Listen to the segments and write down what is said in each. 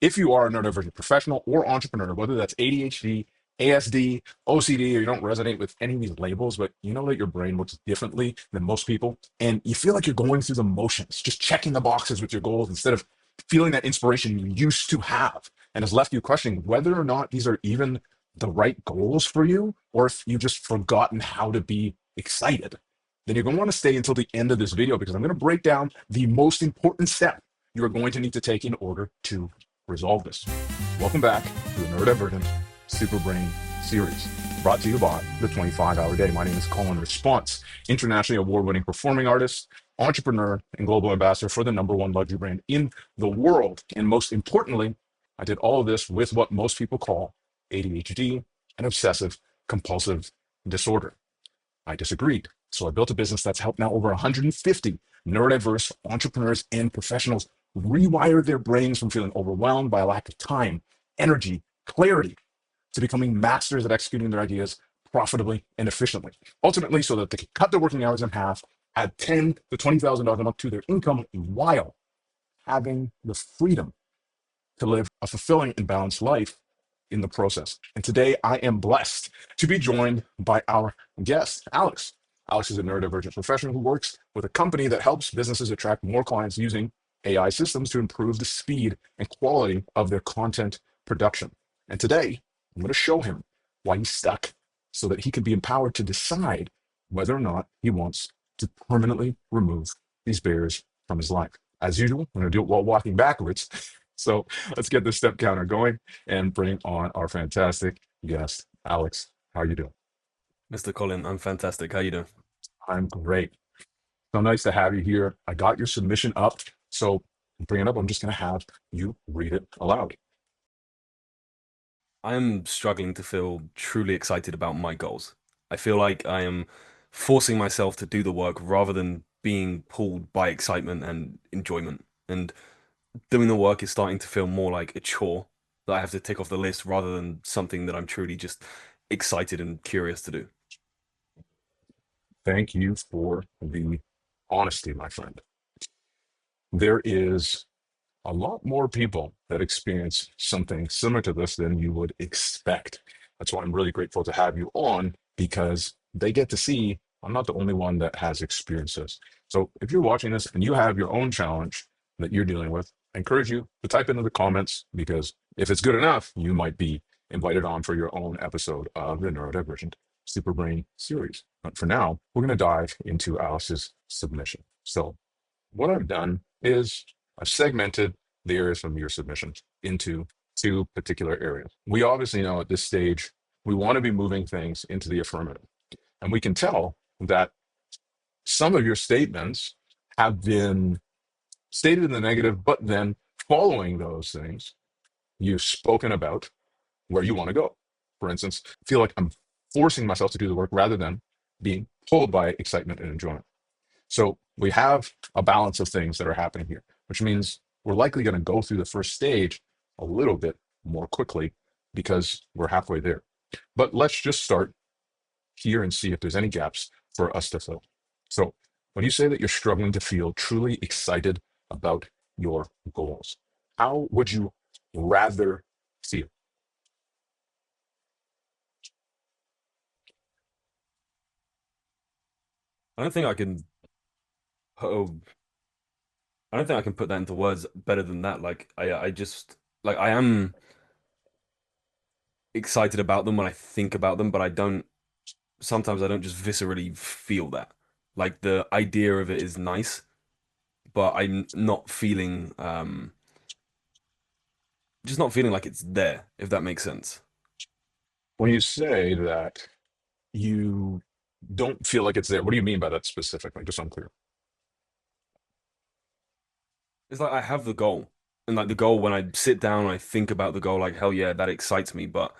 If you are a neurodivergent professional or entrepreneur, whether that's ADHD, ASD, OCD, or you don't resonate with any of these labels, but you know that your brain works differently than most people, and you feel like you're going through the motions, just checking the boxes with your goals instead of feeling that inspiration you used to have, and has left you questioning whether or not these are even the right goals for you, or if you've just forgotten how to be excited, then you're going to want to stay until the end of this video because I'm going to break down the most important step you are going to need to take in order to resolve this. Welcome back to the Neurodivergent Super Brain series, brought to you by the 25-Hour Day. My name is Colin Response, internationally award-winning performing artist, entrepreneur, and global ambassador for the #1 luxury brand in the world. And most importantly, I did all of this with what most people call ADHD and obsessive compulsive disorder. I disagreed. So I built a business that's helped now over 150 neurodiverse entrepreneurs and professionals rewire their brains from feeling overwhelmed by a lack of time, energy, clarity, to becoming masters at executing their ideas profitably and efficiently. Ultimately, so that they can cut their working hours in half, add $10,000 to $20,000 a month to their income while having the freedom to live a fulfilling and balanced life in the process. And today I am blessed to be joined by our guest, Alex. Alex is a neurodivergent professional who works with a company that helps businesses attract more clients using AI systems to improve the speed and quality of their content production. And today I'm going to show him why he's stuck so that he can be empowered to decide whether or not he wants to permanently remove these barriers from his life. As usual, I'm going to do it while walking backwards. So let's get the step counter going and bring on our fantastic guest, Alex. How are you doing? Mr. Colin, I'm fantastic. How you doing? I'm great. So nice to have you here. I got your submission up. So bring it up. I'm just going to have you read it aloud. I am struggling to feel truly excited about my goals. I feel like I am forcing myself to do the work rather than being pulled by excitement and enjoyment. And doing the work is starting to feel more like a chore that I have to tick off the list rather than something that I'm truly just excited and curious to do. Thank you for the honesty, my friend. There is a lot more people that experience something similar to this than you would expect. That's why I'm really grateful to have you on because they get to see I'm not the only one that has experienced this. So if you're watching this and you have your own challenge that you're dealing with, I encourage you to type into the comments because if it's good enough, you might be invited on for your own episode of the Neurodivergent Superbrain series. But for now, we're going to dive into Alice's submission. So what I've done is I've segmented the areas from your submissions into two particular areas. We obviously know at this stage, we want to be moving things into the affirmative. And we can tell that some of your statements have been stated in the negative, but then following those things, you've spoken about where you want to go. For instance, I feel like I'm forcing myself to do the work rather than being pulled by excitement and enjoyment. So we have a balance of things that are happening here, which means we're likely going to go through the first stage a little bit more quickly because we're halfway there. But let's just start here and see if there's any gaps for us to fill. So when you say that you're struggling to feel truly excited about your goals, how would you rather feel? I don't think I can oh, I don't think I can put that into words better than that. I just like I am excited about them when I think about them, but I don't sometimes I don't just viscerally feel that. Like the idea of it is nice, but I'm not feeling just not feeling like it's there, if that makes sense. When you say that you don't feel like it's there, what do you mean by that specifically? Just unclear. It's like I have the goal. And like the goal when I sit down and I think about the goal, like hell yeah, that excites me, but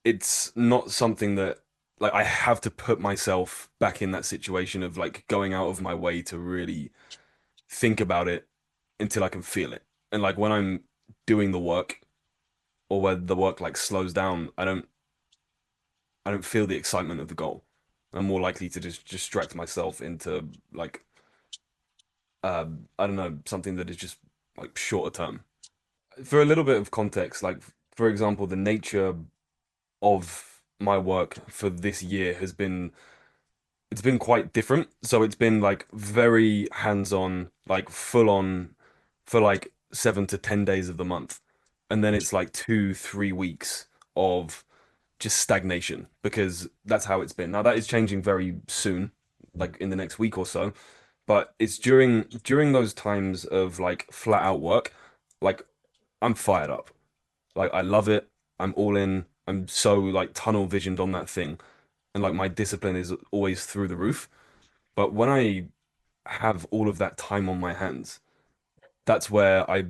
it's not something that like I have to put myself back in that situation of like going out of my way to really think about it until I can feel it. And like when I'm doing the work or where the work like slows down, I don't feel the excitement of the goal. I'm more likely to just distract myself into like I don't know, something that is just like shorter term. For a little bit of context, like for example, the nature of my work for this year has been it's been quite different. So it's been like very hands-on, like full on for like 7 to 10 days of the month. And then it's like 2, 3 weeks of just stagnation because that's how it's been. Now that is changing very soon, like in the next week or so. But it's during those times of like flat out work, like I'm fired up. Like I love it. I'm all in. I'm so like tunnel visioned on that thing. And like my discipline is always through the roof. But when I have all of that time on my hands, that's where I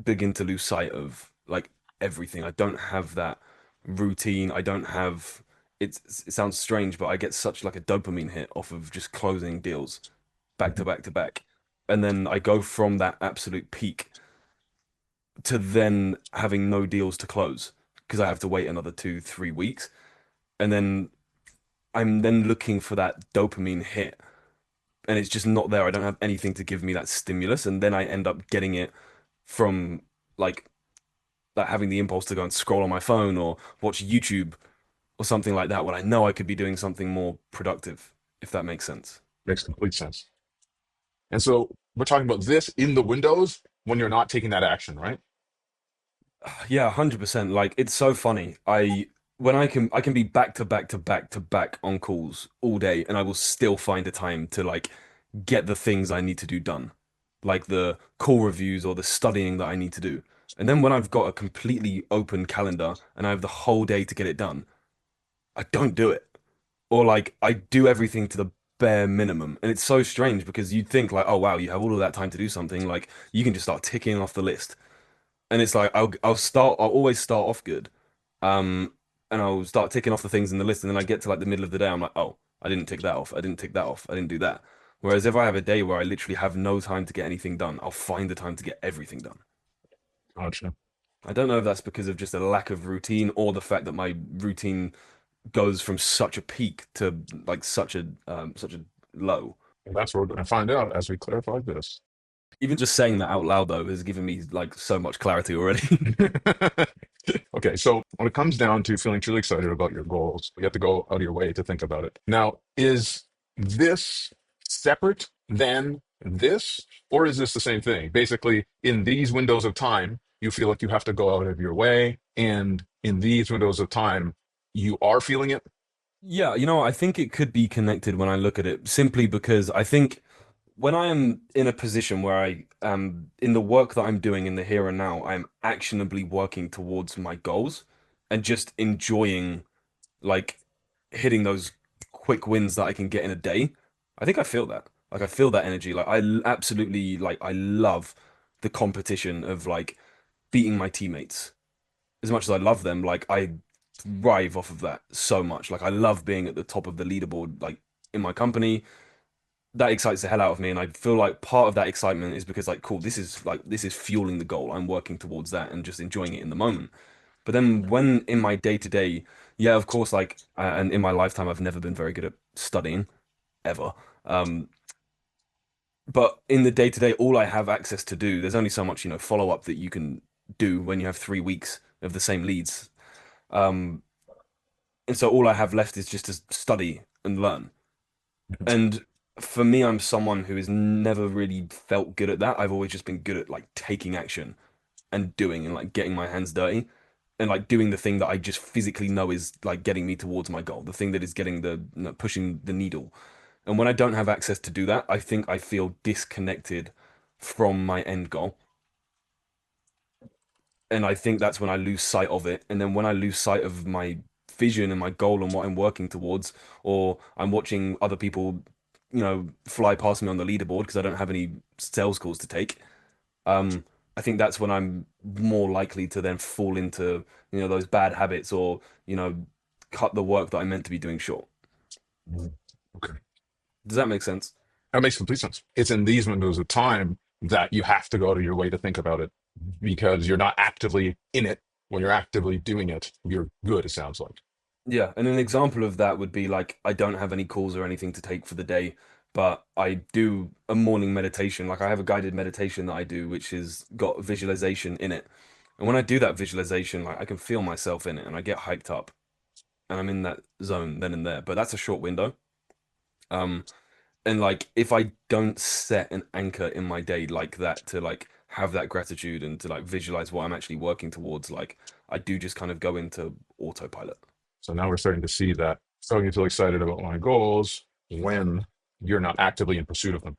begin to lose sight of like everything. I don't have that routine. I don't have it sounds strange, but I get such like a dopamine hit off of just closing deals back to back to back. And then I go from that absolute peak to then having no deals to close because I have to wait another 2, 3 weeks. And then I'm then looking for that dopamine hit and it's just not there. I don't have anything to give me that stimulus. And then I end up getting it from like like having the impulse to go and scroll on my phone or watch YouTube or something like that when I know I could be doing something more productive, if that makes sense. Makes complete sense. And so we're talking about this in the windows when you're not taking that action, right? Yeah, 100%. Like it's so funny. I when I can be back to back to back to back on calls all day and I will still find a time to like get the things I need to do done. Like the call reviews or the studying that I need to do. And then when I've got a completely open calendar and I have the whole day to get it done, I don't do it. Or like I do everything to the bare minimum. And it's so strange because you'd think like, oh wow, you have all of that time to do something, like you can just start ticking off the list. And it's like I'll always start off good. Um and I'll start ticking off the things in the list and then I get to like the middle of the day, I'm like, oh, I didn't tick that off. I didn't tick that off. I didn't do that. Whereas if I have a day where I literally have no time to get anything done, I'll find the time to get everything done. Gotcha. I don't know if that's because of just a lack of routine or the fact that my routine goes from such a peak to like such a low. Well, that's what we're going to find out as we clarify this. Even just saying that out loud though has given me like so much clarity already. Okay, so when it comes down to feeling truly excited about your goals, you have to go out of your way to think about it. Now, is this separate than this, or is this the same thing? Basically, in these windows of time, you feel like you have to go out of your way, and in these windows of time, you are feeling it. Yeah, I think it could be connected when I look at it simply because I think when I am in a position where I am in the work that I'm doing in the here and now, I'm actionably working towards my goals and just enjoying like hitting those quick wins that I can get in a day. I think I feel that. Like I feel that energy. Like absolutely like I love the competition of like beating my teammates. As much as I love them, like I thrive off of that so much. Like I love being at the top of the leaderboard, like in my company. That excites the hell out of me, and I feel like part of that excitement is because like, cool, this is fueling the goal. I'm working towards that and just enjoying it in the moment. But then when in my day to day, yeah, of course, like, and in my lifetime, I've never been very good at studying ever. Um, but in the day to day, all I have access to do, there's only so much, follow up that you can do when you have 3 weeks of the same leads. Um, and so all I have left is just to study and learn. And for me, I'm someone who has never really felt good at that. I've always just been good at like taking action and doing and like getting my hands dirty and like doing the thing that I just physically know is like getting me towards my goal, the thing that is getting pushing the needle. And when I don't have access to do that, I think I feel disconnected from my end goal. And I think that's when I lose sight of it. And then when I lose sight of my vision and my goal and what I'm working towards, or I'm watching other people, fly past me on the leaderboard because I don't have any sales calls to take. Um, I think that's when I'm more likely to then fall into, those bad habits or, cut the work that I meant to be doing short. Mhm. Okay. Does that make sense? That makes complete sense. It's in these windows of time that you have to go out of your way to think about it because you're not actively in it. When you're actively doing it, you're good, it sounds like. Yeah, and an example of that would be like I don't have any calls or anything to take for the day, but I do a morning meditation. Like I have a guided meditation that I do, which has got visualization in it. And when I do that visualization, like I can feel myself in it and I get hyped up and I'm in that zone then and there. But that's a short window. Um, and like if I don't set an anchor in my day like that to like have that gratitude and to like visualize what I'm actually working towards, like I do just kind of go into autopilot. So now we're starting to see that starting to feel excited about my goals when you're not actively in pursuit of them.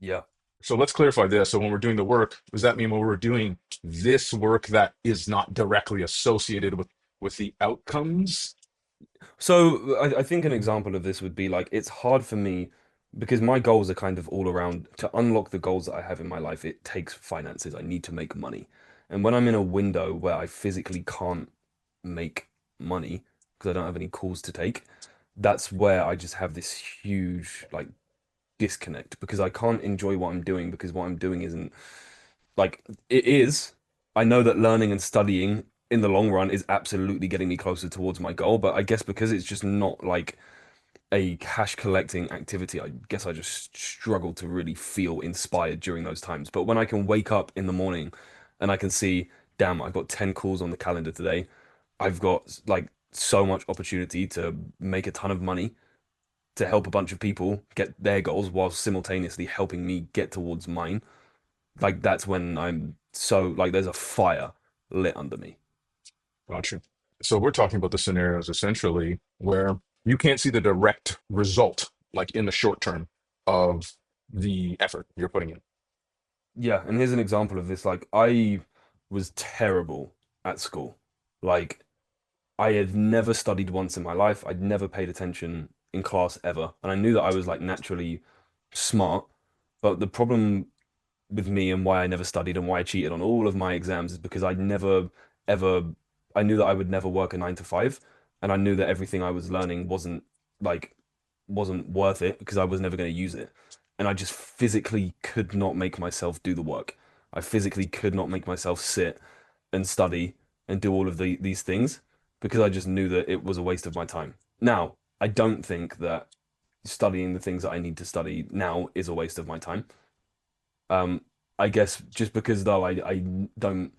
Yeah. So let's clarify this. So when we're doing the work, does that mean when we're doing this work that is not directly associated with the outcomes? So I think an example of this would be like it's hard for me because my goals are kind of all around to unlock the goals that I have in my life. It takes finances. I need to make money. And when I'm in a window where I physically can't make money because I don't have any calls to take, that's where I just have this huge like disconnect because I can't enjoy what I'm doing because what I'm doing isn't like it is. I know that learning and studying in the long run is absolutely getting me closer towards my goal, but I guess because it's just not like a cash collecting activity, I guess I just struggle to really feel inspired during those times. But when I can wake up in the morning and I can see, damn, I've got 10 calls on the calendar today. I've got like so much opportunity to make a ton of money to help a bunch of people get their goals while simultaneously helping me get towards mine. Like that's when I'm so like there's a fire lit under me. Gotcha. So we're talking about the scenarios essentially where you can't see the direct result, like in the short term, of the effort you're putting in. Yeah, and here's an example of this. Like I was terrible at school. Like I had never studied once in my life. I'd never paid attention in class ever. And I knew that I was like naturally smart. But the problem with me and why I never studied and why I cheated on all of my exams is because I never ever I knew that I would never work a 9 to 5 and I knew that everything I was learning like wasn't worth it because I was never going to use it. And I just physically could not make myself do the work. I physically could not make myself sit and study and do all of these things because I just knew that it was a waste of my time. Now, I don't think that studying the things that I need to study now is a waste of my time. Um, I guess just because though I don't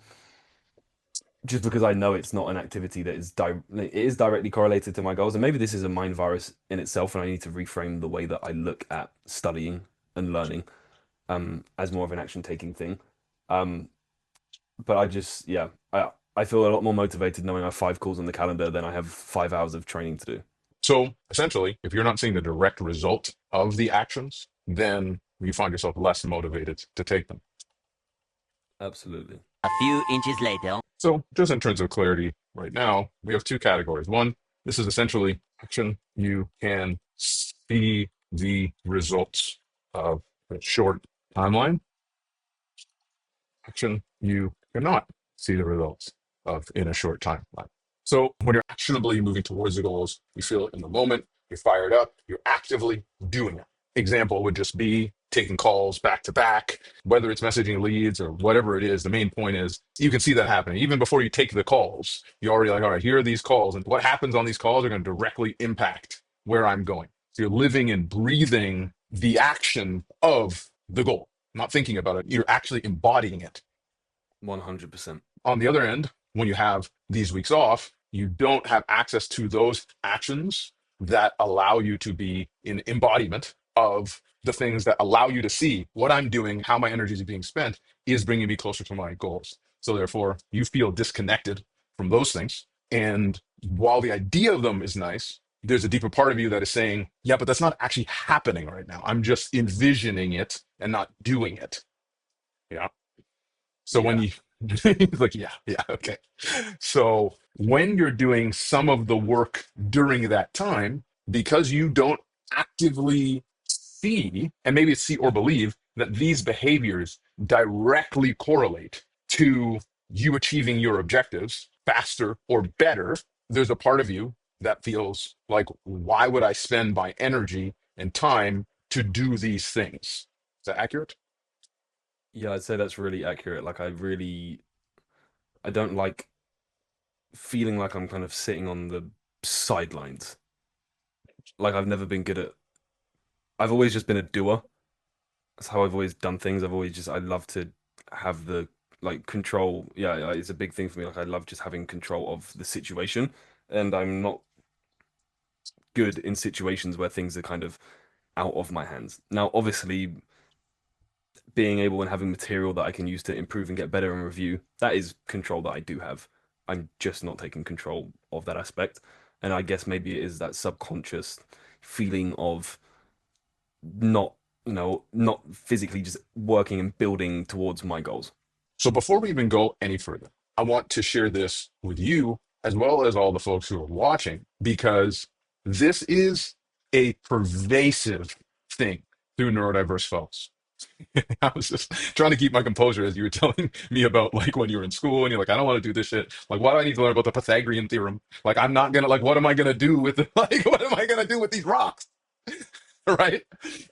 just because I know it's not an activity that it is directly correlated to my goals, and maybe this is a mind virus in itself, and I need to reframe the way that I look at studying and learning as more of an action taking thing. Um, but I just yeah, I feel a lot more motivated knowing I have 5 calls on the calendar than I have 5 hours of training to do. So essentially, if you're not seeing the direct result of the actions, then you find yourself less motivated to take them. Absolutely. A few inches later. So just in terms of clarity, right now, we have two categories. One, this is essentially action. You can see the results of a short timeline. Action, you cannot see the results of in a short timeline. So when you're actionably moving towards the goals, you feel it in the moment, you're fired up, you're actively doing it. Example would just be taking calls back to back, whether it's messaging leads or whatever it is. The main point is you can see that happening. Even before you take the calls, you're already like, all right, here are these calls. And what happens on these calls are going to directly impact where I'm going. So you're living and breathing the action of the goal, not thinking about it. You're actually embodying it. 100%. On the other end, when you have these weeks off, you don't have access to those actions that allow you to be in embodiment of the things that allow you to see what I'm doing, how my energy is being spent is bringing me closer to my goals. So therefore, you feel disconnected from those things. And while the idea of them is nice, there's a deeper part of you that is saying, yeah, but that's not actually happening right now. I'm just envisioning it and not doing it. Yeah. So when Yeah. you like, yeah, yeah, okay. So when you're doing some of the work during that time, because you don't actively see, and maybe it's see or believe that these behaviors directly correlate to you achieving your objectives faster or better, there's a part of you that feels like, why would I spend my energy and time to do these things? Is that accurate? Yeah, I'd say that's really accurate. I don't like feeling like I'm kind of sitting on the sidelines. Like I've never been good at, I've always just been a doer. That's how I've always done things. I love to have the like control. Yeah, it's a big thing for me. Like I love just having control of the situation, and I'm not good in situations where things are kind of out of my hands. Now, obviously, being able and having material that I can use to improve and get better and review, that is control that I do have. I'm just not taking control of that aspect. And I guess maybe it is that subconscious feeling of not, not physically just working and building towards my goals. So before we even go any further, I want to share this with you as well as all the folks who are watching, because this is a pervasive thing through neurodiverse folks. I was just trying to keep my composure as you were telling me about like when you were in school and you're like, I don't want to do this shit. Like, why do I need to learn about the Pythagorean theorem? Like, I'm not gonna like, what am I gonna do with like, what am I gonna do with these rocks? Right?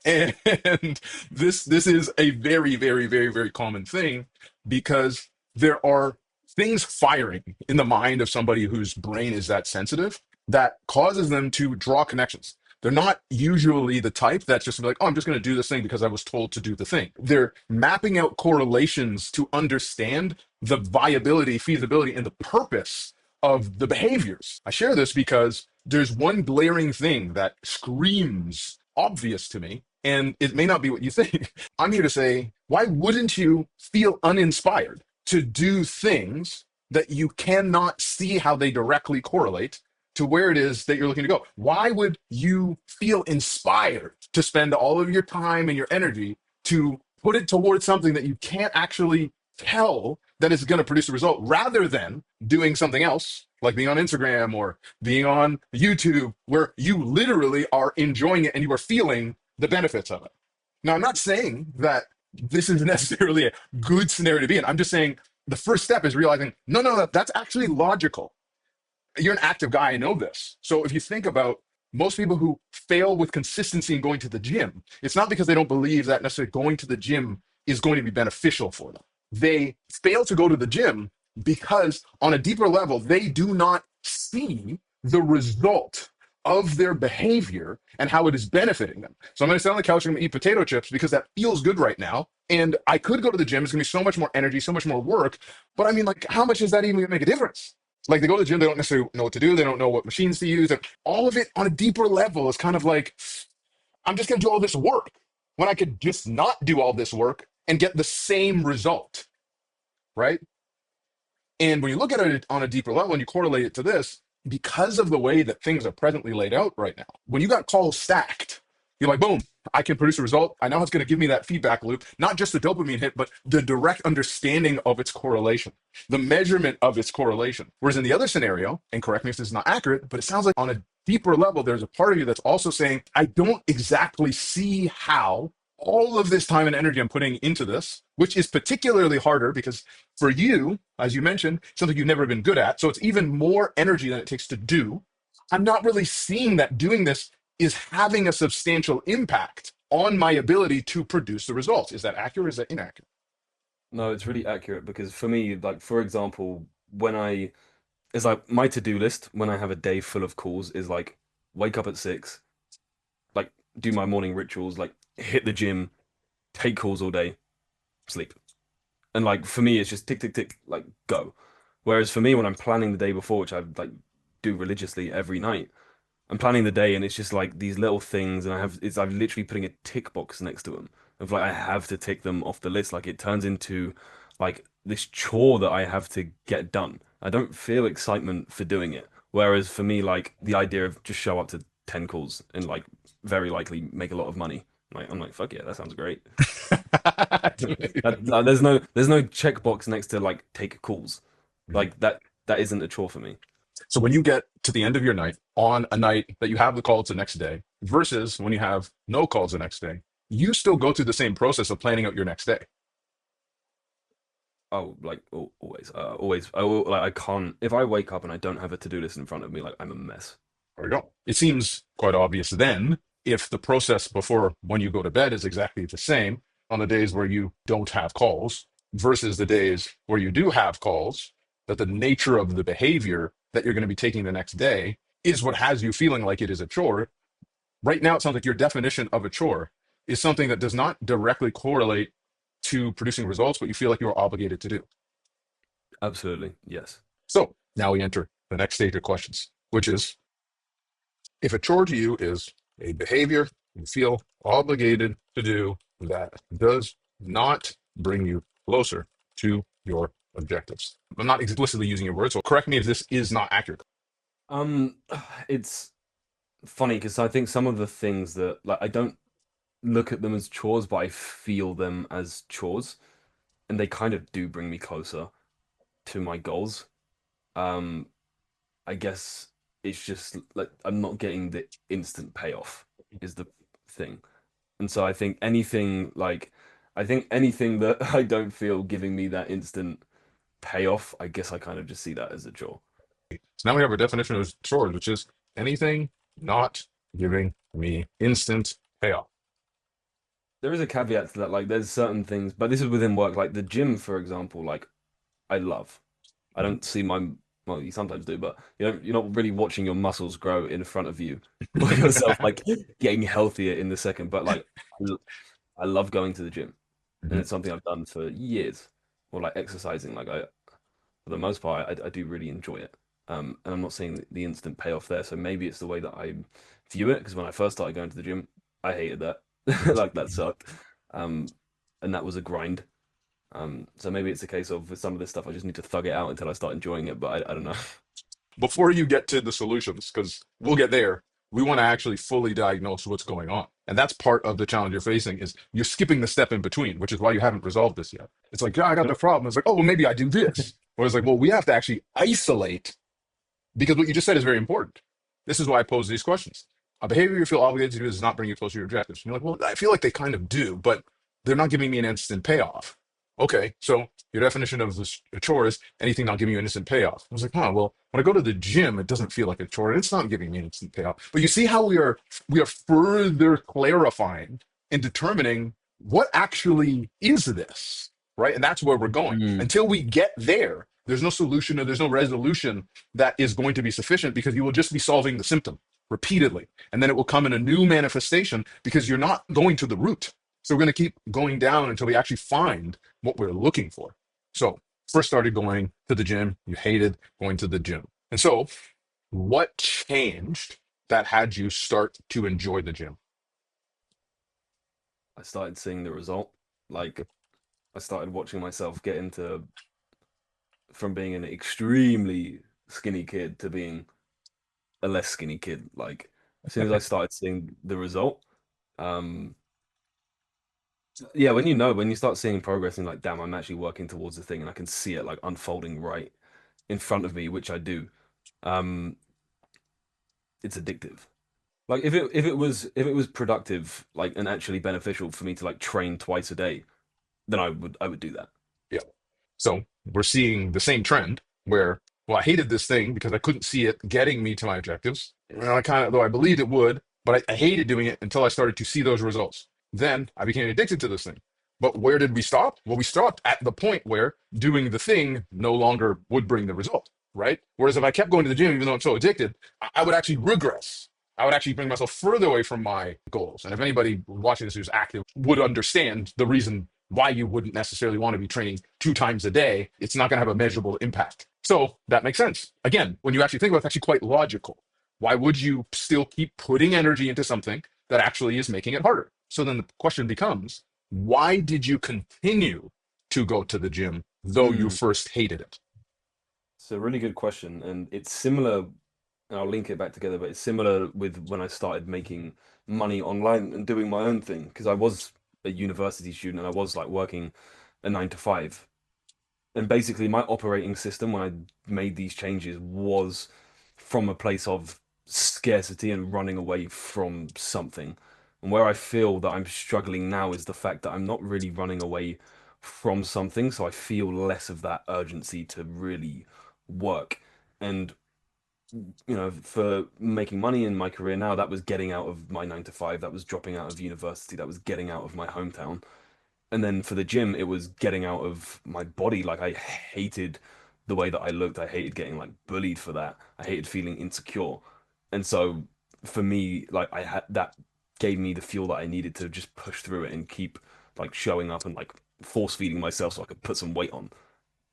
And this is a very, very, very, very common thing because there are things firing in the mind of somebody whose brain is that sensitive that causes them to draw connections. They're not usually the type that's just like, oh, I'm just going to do this thing because I was told to do the thing. They're mapping out correlations to understand the viability, feasibility, and the purpose of the behaviors. I share this because there's one glaring thing that screams obvious to me, and it may not be what you think. I'm here to say, why wouldn't you feel uninspired to do things that you cannot see how they directly correlate to where it is that you're looking to go? Why would you feel inspired to spend all of your time and your energy to put it towards something that you can't actually tell that is going to produce a result rather than doing something else like being on Instagram or being on YouTube where you literally are enjoying it and you are feeling the benefits of it? Now, I'm not saying that this is necessarily a good scenario to be in. I'm just saying the first step is realizing, no, that's actually logical. You're an active guy. I know this. So if you think about most people who fail with consistency in going to the gym, it's not because they don't believe that necessarily going to the gym is going to be beneficial for them. They fail to go to the gym because on a deeper level, they do not see the result of their behavior and how it is benefiting them. So I'm going to sit on the couch and eat potato chips because that feels good right now. And I could go to the gym. It's going to be so much more energy, so much more work. But I mean, like, how much is that even going to make a difference? Like, they go to the gym, they don't necessarily know what to do. They don't know what machines to use. And all of it on a deeper level is kind of like, I'm just going to do all this work when I could just not do all this work and get the same result, right? And when you look at it on a deeper level and you correlate it to this, because of the way that things are presently laid out right now, when you got calls stacked, you're like, boom, I can produce a result. I know it's going to give me that feedback loop, not just the dopamine hit, but the direct understanding of its correlation, the measurement of its correlation. Whereas in the other scenario, and correct me if this is not accurate, but it sounds like on a deeper level, there's a part of you that's also saying, I don't exactly see how all of this time and energy I'm putting into this, which is particularly harder because for you, as you mentioned, something you've never been good at. So it's even more energy than it takes to do. I'm not really seeing that doing this is having a substantial impact on my ability to produce the results. Is that accurate or is that inaccurate? No, it's really accurate because for me, like for example, when I it's like my to-do list when I have a day full of calls is like wake up at 6, like do my morning rituals, like hit the gym, take calls all day, sleep. And like for me, it's just tick, tick, tick, like go. Whereas for me, when I'm planning the day before, which I like do religiously every night, I'm planning the day and it's just like these little things, and I'm literally putting a tick box next to them of like I have to tick them off the list. Like it turns into like this chore that I have to get done. I don't feel excitement for doing it. Whereas for me, like the idea of just show up to 10 calls and like very likely make a lot of money. Like I'm like, fuck yeah, that sounds great. There's no checkbox next to like take calls. Like that isn't a chore for me. So when you get to the end of your night on a night that you have the calls the next day versus when you have no calls the next day, you still go through the same process of planning out your next day. Oh, like always, always. Like I can't. If I wake up and I don't have a to-do list in front of me, like I'm a mess. There we go. It seems quite obvious then if the process before when you go to bed is exactly the same on the days where you don't have calls versus the days where you do have calls, that the nature of the behavior that you're going to be taking the next day is what has you feeling like it is a chore. Right now, it sounds like your definition of a chore is something that does not directly correlate to producing results, but you feel like you're obligated to do. Absolutely. Yes. So now we enter the next stage of questions, which is if a chore to you is a behavior you feel obligated to do that does not bring you closer to your objectives. I'm not explicitly using your words, so correct me if this is not accurate. Um, it's funny because I think some of the things that like I don't look at them as chores, but I feel them as chores, and they kind of do bring me closer to my goals. Um, I guess it's just like I'm not getting the instant payoff is the thing. And so I think anything that I don't feel giving me that instant payoff, I guess I kind of just see that as a chore. So now we have our definition of chores, which is anything not giving me instant payoff. There is a caveat to that, like there's certain things, but this is within work, like the gym, for example, like I love. I don't see my, well, you sometimes do, but you're not really watching your muscles grow in front of you or yourself like getting healthier in the second. But like I love going to the gym, and Mhm. it's something I've done for years. Or like exercising, for the most part, I do really enjoy it. And I'm not seeing the instant payoff there. So maybe it's the way that I view it. Because when I first started going to the gym, I hated that. Like that sucked. Um, and that was a grind. So maybe it's a case of with some of this stuff, I just need to thug it out until I start enjoying it. But I don't know. Before you get to the solutions, because we'll get there, we want to actually fully diagnose what's going on. And that's part of the challenge you're facing is you're skipping the step in between, which is why you haven't resolved this yet. It's like, yeah, I got the Sure. problem. It's like, oh, well, maybe I do this. Or it's like, well, we have to actually isolate because what you just said is very important. This is why I pose these questions. A behavior you feel obligated to do does not bring you closer to your objectives. And you're like, well, I feel like they kind of do, but they're not giving me an instant payoff. Okay, so your definition of this a chore is anything not giving you an instant payoff. I was like, huh, well, when I go to the gym, it doesn't feel like a chore, and it's not giving me an instant payoff. But you see how we are further clarifying and determining what actually is this, right? And that's where we're going. Mm, Until we get there, there's no solution or there's no resolution that is going to be sufficient because you will just be solving the symptom repeatedly. And then it will come in a new manifestation because you're not going to the root. So we're going to keep going down until we actually find what we're looking for. So, first started going to the gym, you hated going to the gym. And so, what changed that had you start to enjoy the gym? I started seeing the result. Like I started watching myself get into from being an extremely skinny kid to being a less skinny kid. Like as soon as I started seeing the result, um, yeah, when you start seeing progress and like, damn, I'm actually working towards the thing and I can see it like unfolding right in front of me, which I do. Um, it's addictive. Like if it was productive, like and actually beneficial for me to like train twice a day, then I would do that. Yeah. So we're seeing the same trend where, well, I hated this thing because I couldn't see it getting me to my objectives. Well, I kind of, though I believed it would, but I hated doing it until I started to see those results. Then I became addicted to this thing. But where did we stop? Well, we stopped at the point where doing the thing no longer would bring the result, right? Whereas if I kept going to the gym, even though I'm so addicted, I would actually regress. I would actually bring myself further away from my goals. And if anybody watching this who's active would understand the reason why you wouldn't necessarily want to be training 2 times a day, it's not going to have a measurable impact. So that makes sense. Again, when you actually think about it, it's actually quite logical. Why would you still keep putting energy into something that actually is making it harder? So then the question becomes, why did you continue to go to the gym though you Mm. first hated it? It's a really good question, and it's similar, and I'll link it back together, but it's similar with when I started making money online and doing my own thing, because I was a university student and I was like working a 9 to 5. And basically my operating system when I made these changes was from a place of scarcity and running away from something. And where I feel that I'm struggling now is the fact that I'm not really running away from something, so I feel less of that urgency to really work. And for making money in my career now, that was getting out of my 9 to 5, that was dropping out of university, that was getting out of my hometown. And then for the gym, it was getting out of my body. Like I hated the way that I looked. I hated getting like bullied for that. I hated feeling insecure. And so for me, like I had that gave me the fuel that I needed to just push through it and keep like showing up and like force feeding myself so I could put some weight on.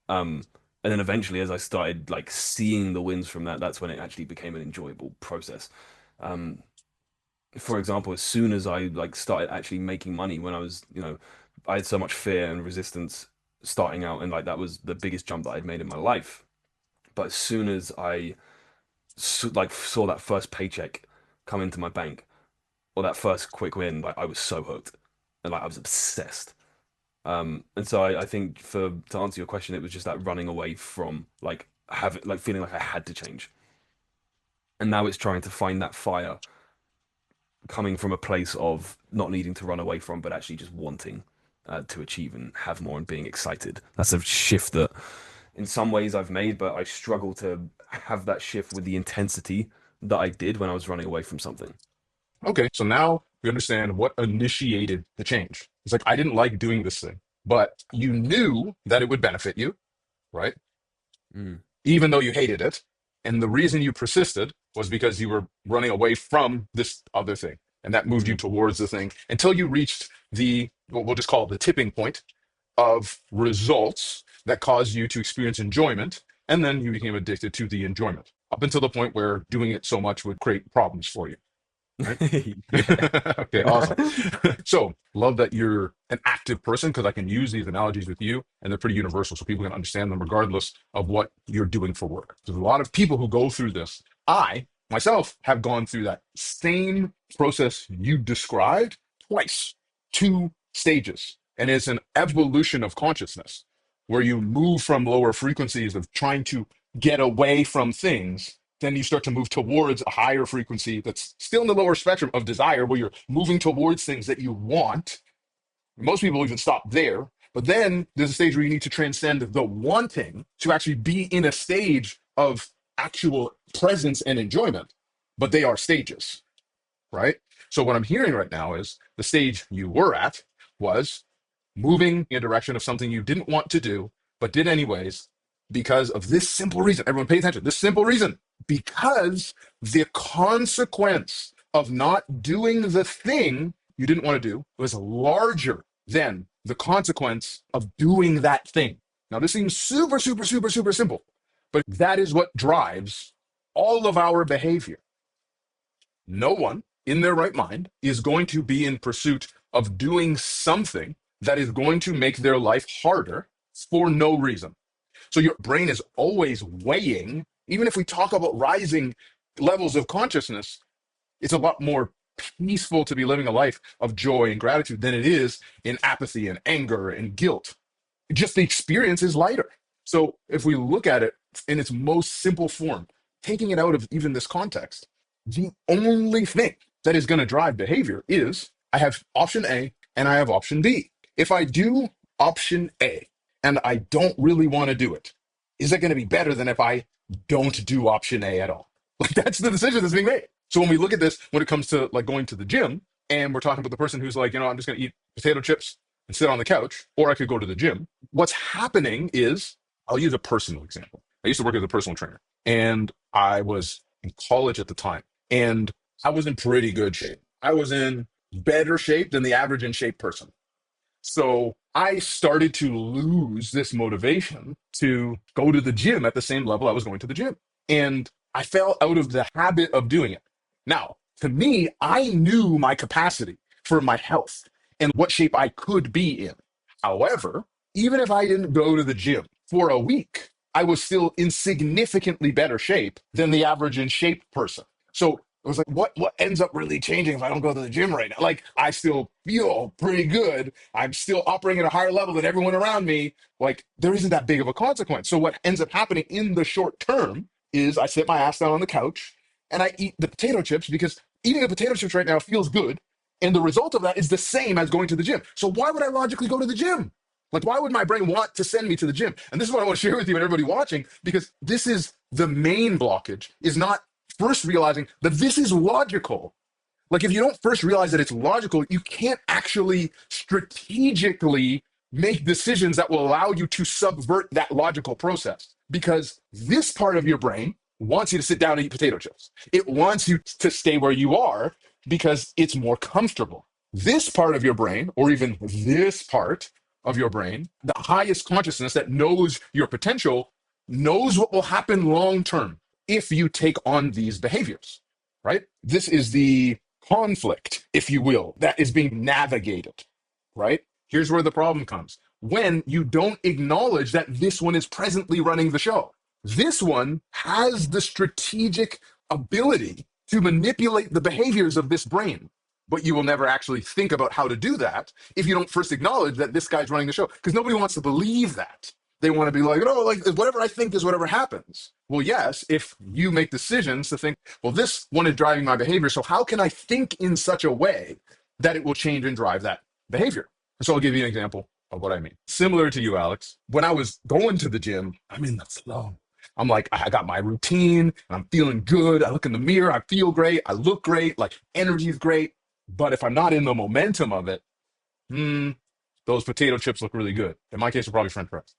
Um, And then eventually, as I started like seeing the wins from that, that's when it actually became an enjoyable process. Um, for example, as soon as I like started actually making money when I was, I had so much fear and resistance starting out, and like that was the biggest jump that I'd made in my life. But as soon as I like saw that first paycheck come into my bank or that first quick win, like I was so hooked and like I was obsessed. And so I think for to answer your question, it was just that running away from like having like feeling like I had to change. And now it's trying to find that fire coming from a place of not needing to run away from, but actually just wanting to achieve and have more and being excited. That's a shift that in some ways I've made, but I struggle to have that shift with the intensity that I did when I was running away from something. Okay, so now we understand what initiated the change. It's like, I didn't like doing this thing, but you knew that it would benefit you, right? Mm. Even though you hated it. And the reason you persisted was because you were running away from this other thing. And that moved you Mm. towards the thing until you reached the, what we'll just call it the tipping point of results that caused you to experience enjoyment. And then you became addicted to the enjoyment up until the point where doing it so much would create problems for you. Right? Yeah. Okay, awesome. So, love that you're an active person because I can use these analogies with you and they're pretty universal so people can understand them regardless of what you're doing for work. There's a lot of people who go through this. I myself have gone through that same process you described twice, two stages. And it's an evolution of consciousness where you move from lower frequencies of trying to get away from things, then you start to move towards a higher frequency that's still in the lower spectrum of desire, where you're moving towards things that you want. Most people even stop there. But then there's a stage where you need to transcend the wanting to actually be in a stage of actual presence and enjoyment. But they are stages, right? So what I'm hearing right now is the stage you were at was moving in a direction of something you didn't want to do, but did anyways because of this simple reason. Everyone pay attention. This simple reason. Because the consequence of not doing the thing you didn't want to do was larger than the consequence of doing that thing. Now, this seems super, super, super, super simple, but that is what drives all of our behavior. No one in their right mind is going to be in pursuit of doing something that is going to make their life harder for no reason. So your brain is always weighing, even if we talk about rising levels of consciousness, it's a lot more peaceful to be living a life of joy and gratitude than it is in apathy and anger and guilt. Just the experience is lighter. So if we look at it in its most simple form, taking it out of even this context, the only thing that is going to drive behavior is I have option A and I have option B. If I do option A and I don't really want to do it, is it going to be better than if I don't do option A at all? Like that's the decision that's being made. So when we look at this, when it comes to like going to the gym, and we're talking about the person who's like, I'm just going to eat potato chips and sit on the couch, or I could go to the gym. What's happening is, I'll use a personal example. I used to work as a personal trainer, and I was in college at the time, and I was in pretty good shape. I was in better shape than the average in shape person. So I started to lose this motivation to go to the gym at the same level I was going to the gym. And I fell out of the habit of doing it. Now, to me, I knew my capacity for my health and what shape I could be in. However, even if I didn't go to the gym for a week, I was still in significantly better shape than the average in shape person. So it was like, what ends up really changing if I don't go to the gym right now? Like, I still feel pretty good. I'm still operating at a higher level than everyone around me. Like, there isn't that big of a consequence. So what ends up happening in the short term is I sit my ass down on the couch and I eat the potato chips because eating the potato chips right now feels good. And the result of that is the same as going to the gym. So why would I logically go to the gym? Like, why would my brain want to send me to the gym? And this is what I want to share with you and everybody watching, because this is the main blockage, is not first realizing that this is logical. Like, if you don't first realize that it's logical, you can't actually strategically make decisions that will allow you to subvert that logical process. Because this part of your brain wants you to sit down and eat potato chips. It wants you to stay where you are because it's more comfortable. This part of your brain, or even this part of your brain, the highest consciousness that knows your potential, knows what will happen long term if you take on these behaviors, right? This is the conflict, if you will, that is being navigated, right? Here's where the problem comes. When you don't acknowledge that this one is presently running the show. This one has the strategic ability to manipulate the behaviors of this brain, but you will never actually think about how to do that if you don't first acknowledge that this guy's running the show, because nobody wants to believe that. They want to be like, oh, like whatever I think is whatever happens. Well, yes, if you make decisions to think, well, this one is driving my behavior, so how can I think in such a way that it will change and drive that behavior? So I'll give you an example of what I mean. Similar to you, Alex, when I was going to the gym, I'm in the flow. I'm like, I got my routine, and I'm feeling good. I look in the mirror, I feel great, I look great, like energy is great. But if I'm not in the momentum of it, those potato chips look really good. In my case, they're probably French fries.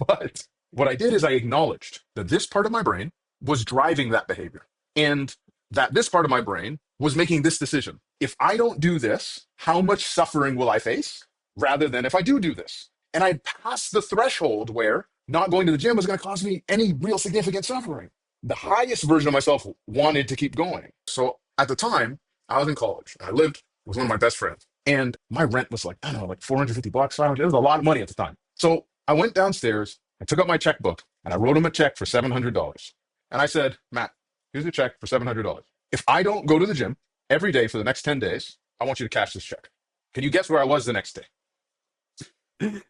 But what I did is I acknowledged that this part of my brain was driving that behavior and that this part of my brain was making this decision. If I don't do this, how much suffering will I face rather than if I do this? And I passed the threshold where not going to the gym was going to cause me any real significant suffering. The highest version of myself wanted to keep going. So at the time, I was in college. I lived with one of my best friends. And my rent was like, I don't know, like 450 bucks, 500. It was a lot of money at the time. So I went downstairs, I took out my checkbook, and I wrote him a check for $700. And I said, Matt, here's a check for $700. If I don't go to the gym every day for the next 10 days, I want you to cash this check. Can you guess where I was the next day?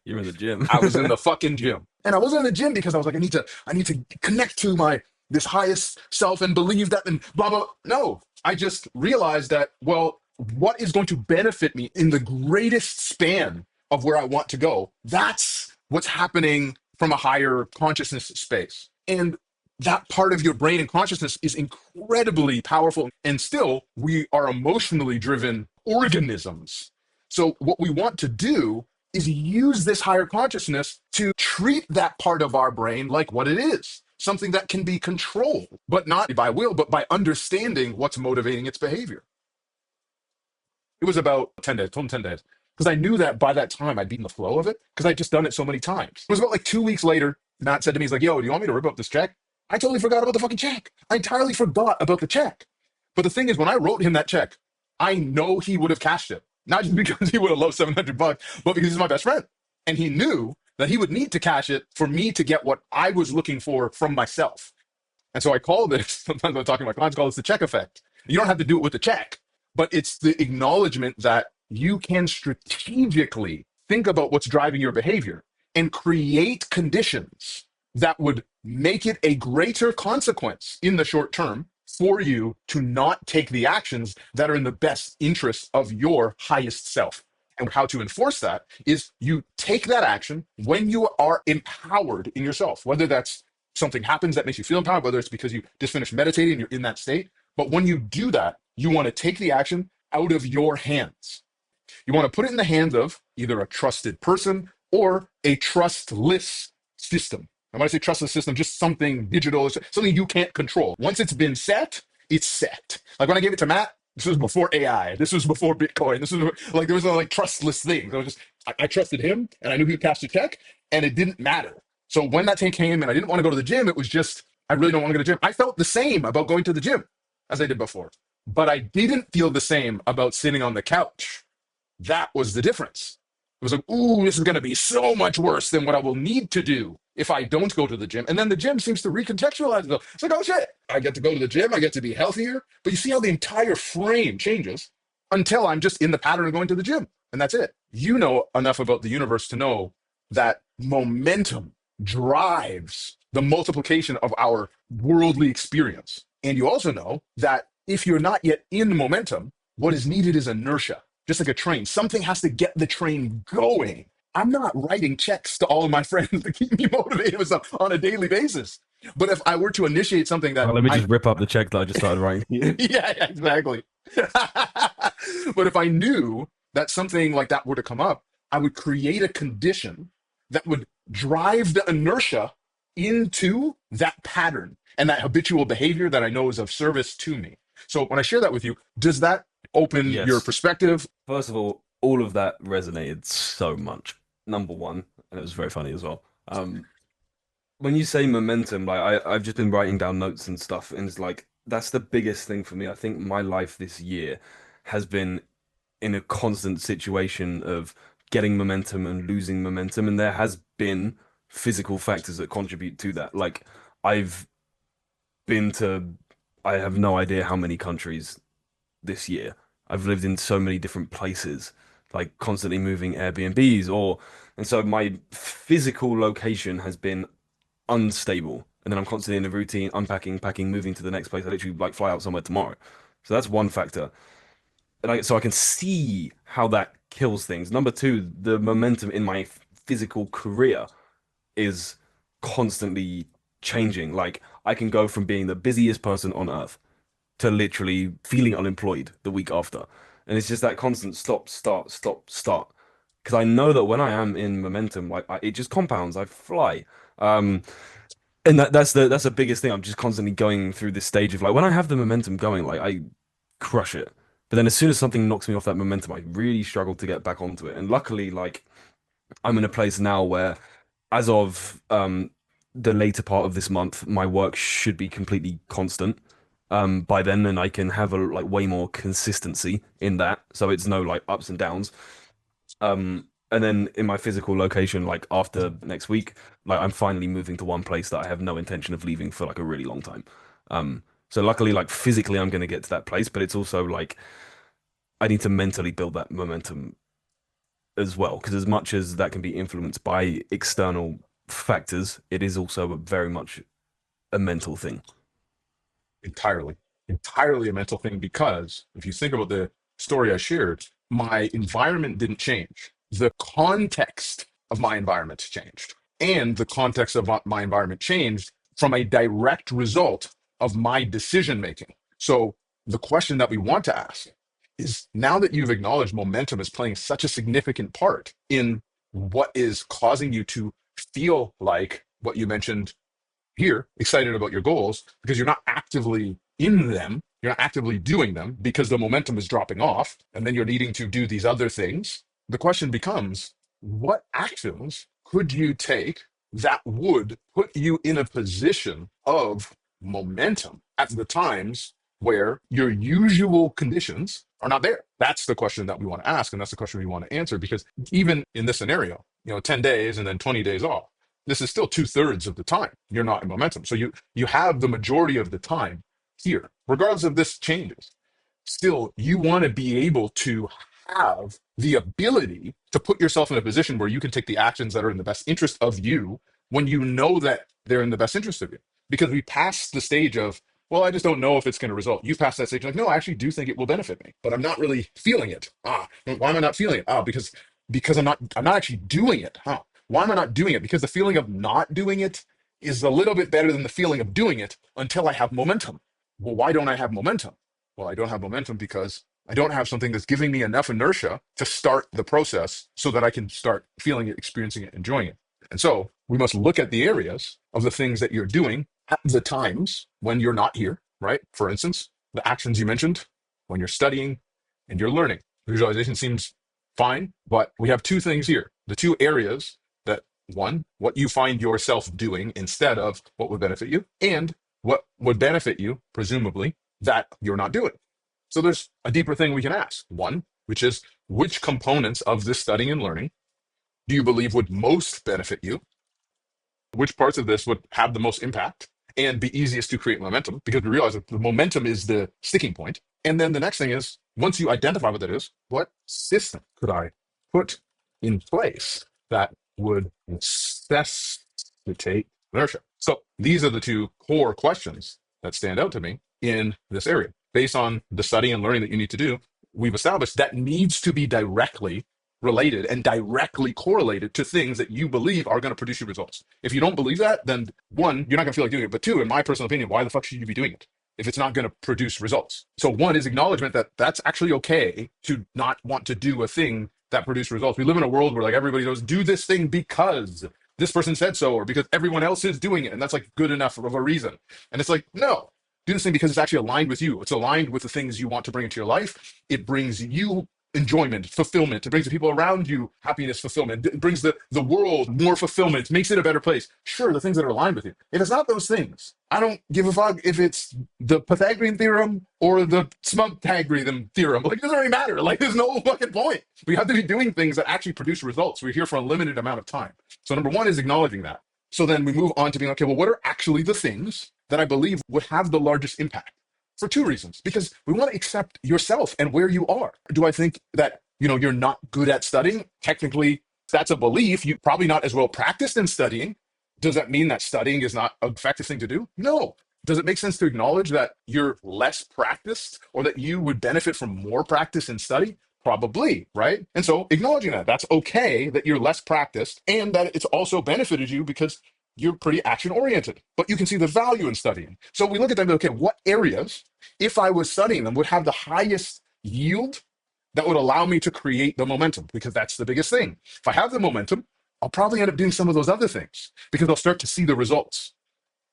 You're in the gym. I was in the fucking gym. And I wasn't in the gym because I was like, I need to connect to my this highest self and believe that and blah blah. No. I just realized that, well, what is going to benefit me in the greatest span of where I want to go? That's what's happening from a higher consciousness space. And that part of your brain and consciousness is incredibly powerful. And still, we are emotionally driven organisms. So what we want to do is use this higher consciousness to treat that part of our brain like what it is, something that can be controlled, but not by will, but by understanding what's motivating its behavior. It was about 10 days, told him 10 days, because I knew that by that time I'd be in the flow of it because I'd just done it so many times. It was about like 2 weeks later, Matt said to me, he's like, yo, do you want me to rip up this check? I totally forgot about the fucking check. I entirely forgot about the check. But the thing is, when I wrote him that check, I know he would have cashed it. Not just because he would have loved 700 bucks, but because he's my best friend. And he knew that he would need to cash it for me to get what I was looking for from myself. And so I call this, sometimes when I'm talking to my clients, I call this the check effect. You don't have to do it with the check, but it's the acknowledgement that you can strategically think about what's driving your behavior and create conditions that would make it a greater consequence in the short term for you to not take the actions that are in the best interest of your highest self. And how to enforce that is you take that action when you are empowered in yourself, whether that's something happens that makes you feel empowered, whether it's because you just finished meditating and you're in that state. But when you do that, you want to take the action out of your hands. You want to put it in the hands of either a trusted person or a trustless system. And when I say trustless system, just something digital, something you can't control. Once it's been set, it's set. Like when I gave it to Matt, this was before AI. This was before Bitcoin. This was like, there was no like trustless thing. I was just, I trusted him and I knew he would cash the check and it didn't matter. So when that tank came and I didn't want to go to the gym, it was just, I really don't want to go to the gym. I felt the same about going to the gym as I did before, but I didn't feel the same about sitting on the couch. That was the difference. It was like, ooh, this is going to be so much worse than what I will need to do if I don't go to the gym. And then the gym seems to recontextualize it. It's like, oh shit, I get to go to the gym, I get to be healthier. But you see how the entire frame changes until I'm just in the pattern of going to the gym. And that's it. You know enough about the universe to know that momentum drives the multiplication of our worldly experience. And you also know that if you're not yet in momentum, what is needed is inertia, just like a train. Something has to get the train going. I'm not writing checks to all of my friends to keep me motivated with stuff on a daily basis. But if I were to initiate something that Let me just rip up the check that I just started writing. yeah, exactly. But if I knew that something like that were to come up, I would create a condition that would drive the inertia into that pattern and that habitual behavior that I know is of service to me. So when I share that with you, does that open your perspective? First of all of that resonated so much. Number one, and it was very funny as well. when you say momentum, like I've just been writing down notes and stuff, and it's like that's the biggest thing for me. I think my life this year has been in a constant situation of getting momentum and losing momentum, and there has been physical factors that contribute to that. Like I've been to, I have no idea how many countries this year. I've lived in so many different places, like constantly moving Airbnbs and so my physical location has been unstable. And then I'm constantly in a routine, unpacking, packing, moving to the next place. I literally like fly out somewhere tomorrow. So that's one factor. So I can see how that kills things. Number two, the momentum in my physical career is constantly changing. Like I can go from being the busiest person on earth to literally feeling unemployed the week after. And it's just that constant stop, start, stop, start. Because I know that when I am in momentum, it just compounds. I fly. Um, and that's the biggest thing. I'm just constantly going through this stage of like when I have the momentum going, like I crush it. But then as soon as something knocks me off that momentum, I really struggle to get back onto it. And luckily, like I'm in a place now where, as of the later part of this month, my work should be completely constant by then, and I can have a like way more consistency in that. So it's no like ups and downs. And then in my physical location, like after next week, like I'm finally moving to one place that I have no intention of leaving for like a really long time. So luckily, like physically, I'm going to get to that place, but it's also like I need to mentally build that momentum as well, because as much as that can be influenced by external factors, it is also very much a mental thing. Entirely, entirely a mental thing. Because if you think about the story I shared, my environment didn't change. The context of my environment changed. And the context of my environment changed from a direct result of my decision making. So the question that we want to ask is, now that you've acknowledged momentum is playing such a significant part in what is causing you to feel like what you mentioned here, excited about your goals, because you're not actively in them, you're not actively doing them because the momentum is dropping off, and then you're needing to do these other things. The question becomes, what actions could you take that would put you in a position of momentum at the times where your usual conditions are not there? That's the question that we want to ask, and that's the question we want to answer. Because even in this scenario, 10 days and then 20 days off, this is still two-thirds of the time you're not in momentum. So you have the majority of the time here, regardless of this changes. Still, you want to be able to have the ability to put yourself in a position where you can take the actions that are in the best interest of you when you know that they're in the best interest of you. Because we passed the stage of, well, I just don't know if it's going to result. You passed that stage like, no, I actually do think it will benefit me, but I'm not really feeling it. Why am I not feeling it? Because I'm not actually doing it. Why am I not doing it? Because the feeling of not doing it is a little bit better than the feeling of doing it until I have momentum. Well, why don't I have momentum? Well, I don't have momentum because I don't have something that's giving me enough inertia to start the process so that I can start feeling it, experiencing it, enjoying it. And so we must look at the areas of the things that you're doing at the times when you're not here, right? For instance, the actions you mentioned when you're studying and you're learning. Visualization seems fine, but we have two things here. The two areas that, one, what you find yourself doing instead of what would benefit you, and what would benefit you, presumably, that you're not doing. So there's a deeper thing we can ask. One, which is, which components of this studying and learning do you believe would most benefit you? Which parts of this would have the most impact and be easiest to create momentum? Because we realize that the momentum is the sticking point. And then the next thing is, once you identify what that is, what system could I put in place that would necessitate inertia? So these are the two core questions that stand out to me in this area. Based on the study and learning that you need to do, we've established that needs to be directly related and directly correlated to things that you believe are going to produce you results. If you don't believe that, then one, you're not going to feel like doing it. But two, in my personal opinion, why the fuck should you be doing it if it's not going to produce results? So one is acknowledgement that that's actually okay to not want to do a thing that produce results. We live in a world where like everybody goes, do this thing because this person said so, or because everyone else is doing it. And that's like good enough of a reason. And it's like, no, do this thing because it's actually aligned with you. It's aligned with the things you want to bring into your life. It brings you enjoyment, fulfillment. It brings the people around you happiness, fulfillment. It brings the world more fulfillment, makes it a better place. Sure, the things that are aligned with you. If it's not those things, I don't give a fuck if it's the Pythagorean theorem or the Smug-Pythagorean theorem. Like, it doesn't really matter. Like, there's no fucking point. We have to be doing things that actually produce results. We're here for a limited amount of time. So number one is acknowledging that. So then we move on to being, okay, well, what are actually the things that I believe would have the largest impact? For two reasons. Because we want to accept yourself and where you are. Do I think that, you're not good at studying? Technically, that's a belief. You're probably not as well practiced in studying. Does that mean that studying is not an effective thing to do? No. Does it make sense to acknowledge that you're less practiced or that you would benefit from more practice in study? Probably, right? And so acknowledging that that's okay that you're less practiced and that it's also benefited you because you're pretty action oriented, but you can see the value in studying. So we look at them, okay, what areas, if I was studying them, would have the highest yield that would allow me to create the momentum? Because that's the biggest thing. If I have the momentum, I'll probably end up doing some of those other things because I'll start to see the results.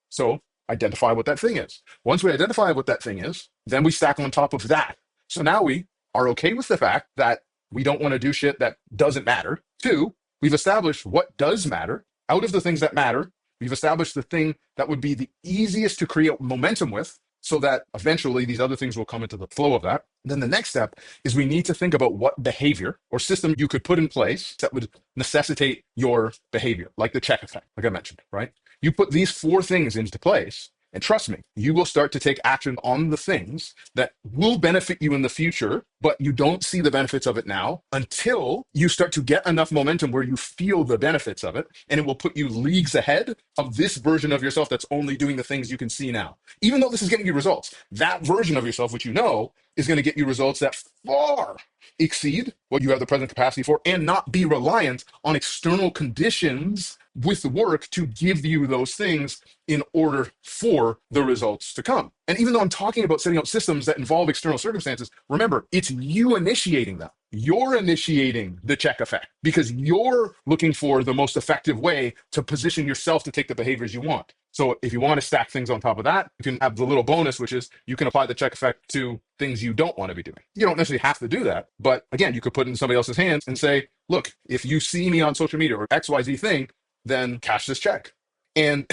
So identify what that thing is. Once we identify what that thing is, then we stack on top of that. So now we are okay with the fact that we don't want to do shit that doesn't matter. Two, we've established what does matter. Out of the things that matter, we've established the thing that would be the easiest to create momentum with so that eventually these other things will come into the flow of that. Then the next step is we need to think about what behavior or system you could put in place that would necessitate your behavior, like the check effect, like I mentioned, right? You put these four things into place, and trust me, you will start to take action on the things that will benefit you in the future, but you don't see the benefits of it now until you start to get enough momentum where you feel the benefits of it. And it will put you leagues ahead of this version of yourself that's only doing the things you can see now. Even though this is getting you results, that version of yourself, which you know, is going to get you results that far exceed what you have the present capacity for and not be reliant on external conditions with the work to give you those things in order for the results to come. And even though I'm talking about setting up systems that involve external circumstances, remember, it's you initiating them. You're initiating the check effect because you're looking for the most effective way to position yourself to take the behaviors you want. So if you want to stack things on top of that, you can have the little bonus, which is you can apply the check effect to things you don't want to be doing. You don't necessarily have to do that. But again, you could put it in somebody else's hands and say, look, if you see me on social media or XYZ thing, then cash this check. And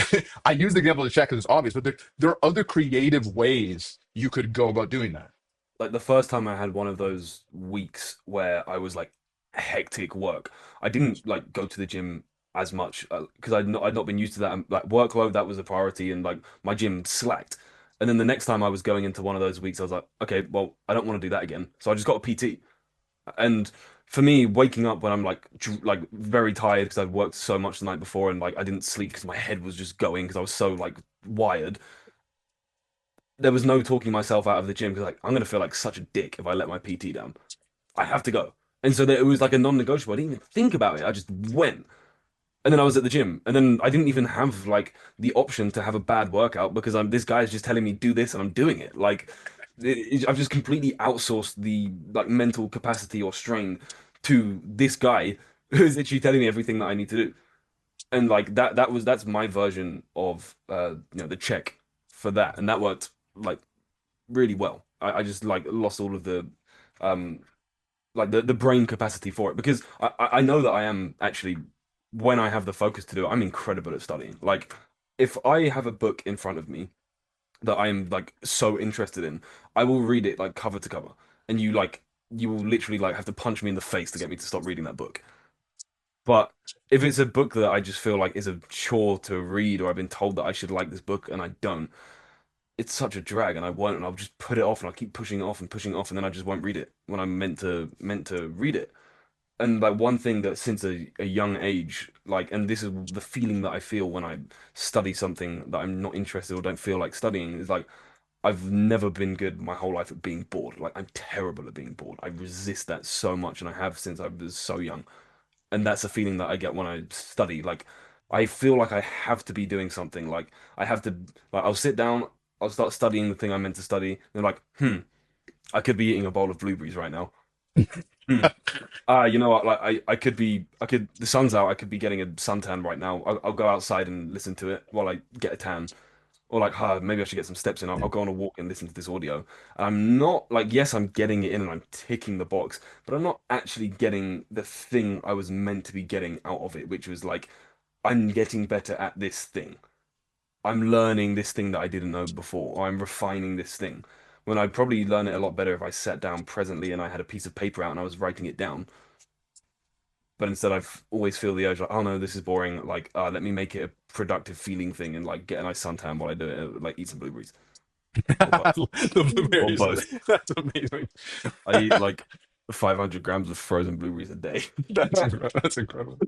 I use the example of the check because it's obvious, but there are other creative ways you could go about doing that. Like the first time I had one of those weeks where I was like hectic work, I didn't like go to the gym as much because I'd not been used to that. And, like workload, that was a priority, and like my gym slacked. And then the next time I was going into one of those weeks, I was like, okay, well, I don't want to do that again. So I just got a PT. And for me, waking up when I'm like very tired because I'd worked so much the night before and like I didn't sleep because my head was just going because I was so like wired. There was no talking myself out of the gym because like I'm gonna feel like such a dick if I let my PT down. I have to go. And so it was like a non-negotiable. I didn't even think about it. I just went. And then I was at the gym. And then I didn't even have like the option to have a bad workout because this guy is just telling me do this and I'm doing it. Like I've just completely outsourced the like mental capacity or strain to this guy who's literally telling me everything that I need to do. And like that's my version of the check for that. And that worked like really well. I just like lost all of the um the brain capacity for it because I know that I am actually when I have the focus to do it, I'm incredible at studying. Like if I have a book in front of me that I'm like so interested in, I will read it like cover to cover. And you will literally like have to punch me in the face to get me to stop reading that book. But if it's a book that I just feel like is a chore to read or I've been told that I should like this book and I don't, it's such a drag and I won't and I'll just put it off and I'll keep pushing it off and pushing it off and then I just won't read it when I'm meant to read it. And like one thing that since a young age, like, and this is the feeling that I feel when I study something that I'm not interested or don't feel like studying, is like I've never been good my whole life at being bored. Like I'm terrible at being bored. I resist that so much, and I have since I was so young. And that's a feeling that I get when I study. Like I feel like I have to be doing something. Like I have to, like I'll sit down, I'll start studying the thing I'm meant to study. And like, I could be eating a bowl of blueberries right now. Hmm. You know what? Like the sun's out. I could be getting a suntan right now. I'll go outside and listen to it while I get a tan. Or like, maybe I should get some steps in. I'll go on a walk and listen to this audio. And I'm not like, yes, I'm getting it in and I'm ticking the box, but I'm not actually getting the thing I was meant to be getting out of it, which was like, I'm getting better at this thing. I'm learning this thing that I didn't know before, or I'm refining this thing. When I'd probably learn it a lot better if I sat down presently and I had a piece of paper out and I was writing it down. But instead, always feel the urge like, oh no, this is boring. Like, let me make it a productive feeling thing and like get a nice suntan while I do it. Like, eat some blueberries or both, The or blueberries. both. That's amazing. I eat like 500 grams of frozen blueberries a day. That's incredible. That's incredible.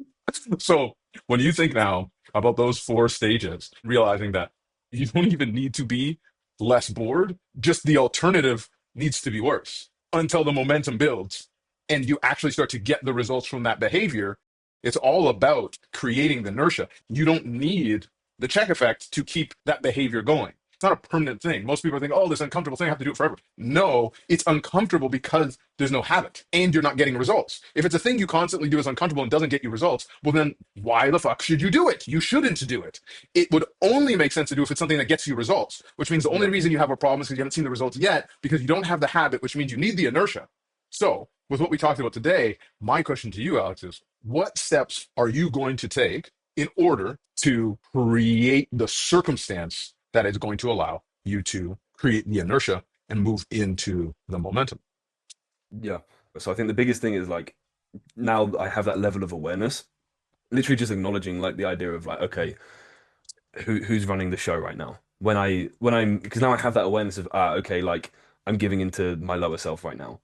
So when you think now about those four stages, realizing that you don't even need to be less bored, just the alternative needs to be worse until the momentum builds and you actually start to get the results from that behavior. It's all about creating the inertia. You don't need the check effect to keep that behavior going. It's not a permanent thing. Most people think, oh, this uncomfortable thing, I have to do it forever. No, it's uncomfortable because there's no habit and you're not getting results. If it's a thing you constantly do is uncomfortable and doesn't get you results, well, then why the fuck should you do it? You shouldn't do it. It would only make sense to do if it's something that gets you results, which means the only Yeah. reason you have a problem is because you haven't seen the results yet because you don't have the habit, which means you need the inertia. So, with what we talked about today, my question to you, Alex, is what steps are you going to take in order to create the circumstance that is going to allow you to create the inertia and move into the momentum? Yeah. So I think the biggest thing is like now I have that level of awareness, literally just acknowledging like the idea of like, okay, who's running the show right now? When I'm because now I have that awareness of okay, like I'm giving into my lower self right now.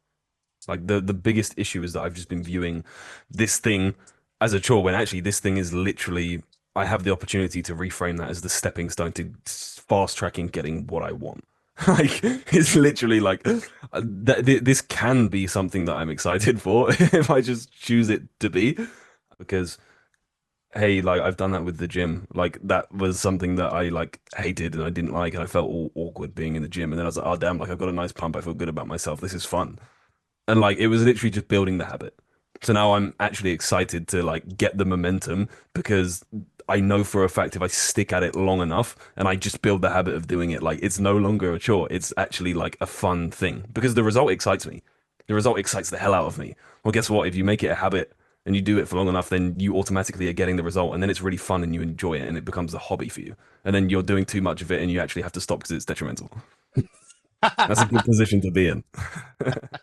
Like the biggest issue is that I've just been viewing this thing as a chore when actually this thing is literally I have the opportunity to reframe that as the stepping stone to fast tracking getting what I want. Like it's literally like this can be something that I'm excited for if I just choose it to be because hey, like I've done that with the gym. Like that was something that I like hated and I didn't like and I felt all awkward being in the gym and then I was like, oh damn, like I've got a nice pump. I feel good about myself. This is fun. And like it was literally just building the habit. So now I'm actually excited to like get the momentum because I know for a fact if I stick at it long enough and I just build the habit of doing it, like it's no longer a chore. It's actually like a fun thing because the result excites me. The result excites the hell out of me. Well, guess what? If you make it a habit and you do it for long enough, then you automatically are getting the result and then it's really fun and you enjoy it and it becomes a hobby for you. And then you're doing too much of it and you actually have to stop because it's detrimental. That's a good position to be in.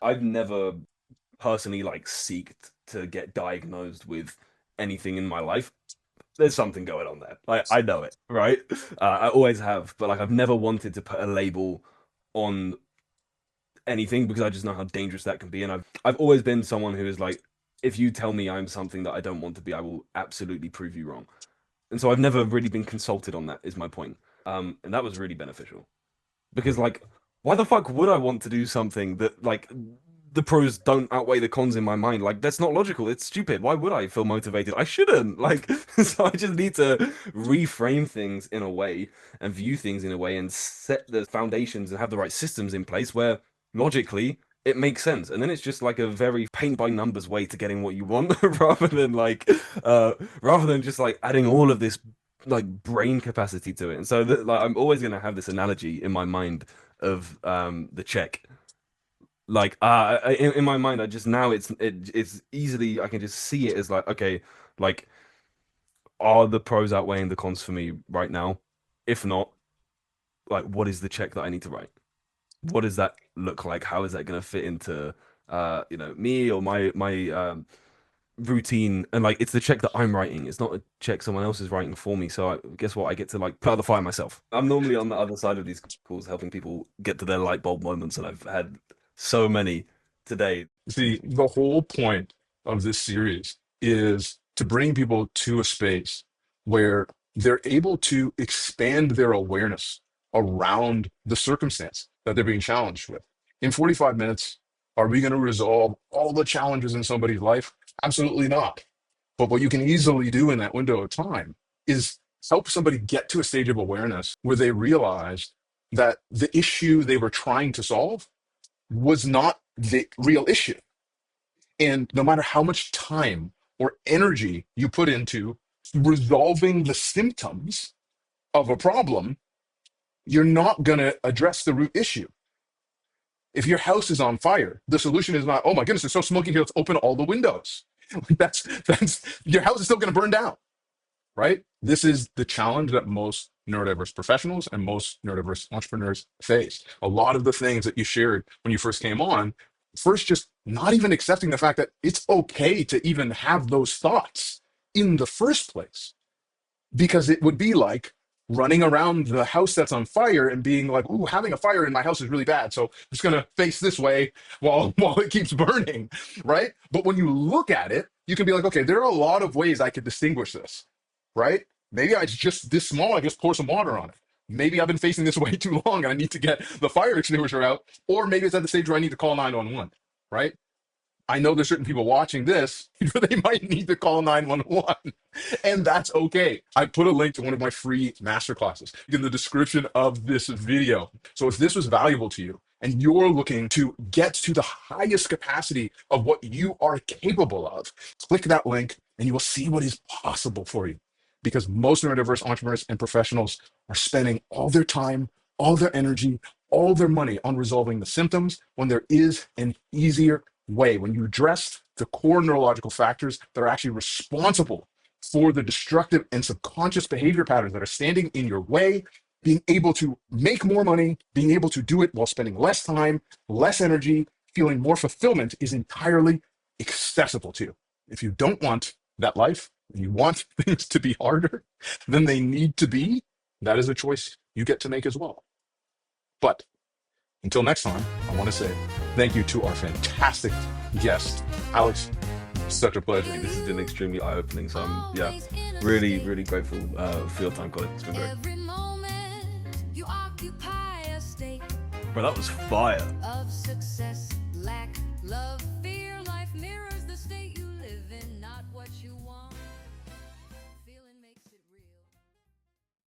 I've never personally like seeked to get diagnosed with anything in my life. There's something going on there. Like I know it, right? I always have, but like I've never wanted to put a label on anything because I just know how dangerous that can be. And I've always been someone who is like, if you tell me I'm something that I don't want to be, I will absolutely prove you wrong. And so I've never really been consulted on that, is my point. And that was really beneficial because like why the fuck would I want to do something that like the pros don't outweigh the cons in my mind? Like that's not logical. It's stupid. Why would I feel motivated? I shouldn't. Like so I just need to reframe things in a way and view things in a way and set the foundations and have the right systems in place where logically it makes sense. And then it's just like a very paint by numbers way to getting what you want rather than like rather than just like adding all of this like brain capacity to it. And so that like I'm always gonna have this analogy in my mind of the check. Like in my mind, I just now it's easily I can just see it as like okay, like are the pros outweighing the cons for me right now? If not, like what is the check that I need to write? What does that look like? How is that gonna fit into me or my routine and like it's the check that I'm writing. It's not a check someone else is writing for me. So guess what? I get to like put out the fire myself. I'm normally on the other side of these calls helping people get to their light bulb moments, and I've had so many today. See, the whole point of this series is to bring people to a space where they're able to expand their awareness around the circumstance that they're being challenged with. In 45 minutes, are we going to resolve all the challenges in somebody's life? Absolutely not. But what you can easily do in that window of time is help somebody get to a stage of awareness where they realize that the issue they were trying to solve was not the real issue. And no matter how much time or energy you put into resolving the symptoms of a problem, you're not going to address the root issue. If your house is on fire, the solution is not, oh my goodness, it's so smoky here, let's open all the windows. That's your house is still going to burn down, right? This is the challenge that most neurodiverse professionals and most neurodiverse entrepreneurs face. A lot of the things that you shared when you first came on, first, just not even accepting the fact that it's okay to even have those thoughts in the first place, because it would be like running around the house that's on fire and being like, "Ooh, having a fire in my house is really bad, so I'm just gonna face this way while it keeps burning," right? But when you look at it, you can be like, "Okay, there are a lot of ways I could distinguish this, right? Maybe it's just this small. I just pour some water on it. Maybe I've been facing this way too long, and I need to get the fire extinguisher out, or maybe it's at the stage where I need to call 911, right?" I know there's certain people watching this, they might need to call 911, and that's okay. I put a link to one of my free masterclasses in the description of this video. So if this was valuable to you and you're looking to get to the highest capacity of what you are capable of, click that link and you will see what is possible for you. Because most neurodiverse entrepreneurs and professionals are spending all their time, all their energy, all their money on resolving the symptoms when there is an easier way. When you address the core neurological factors that are actually responsible for the destructive and subconscious behavior patterns that are standing in your way, being able to make more money, being able to do it while spending less time, less energy, feeling more fulfillment is entirely accessible to you. If you don't want that life, and you want things to be harder than they need to be, that is a choice you get to make as well. But until next time, I want to say thank you to our fantastic guest, Alex. Such a pleasure. This has been extremely eye-opening. So I'm, yeah, really, really grateful for your time, Colin. It's been great. Bro, that was fire. Of success, lack, love.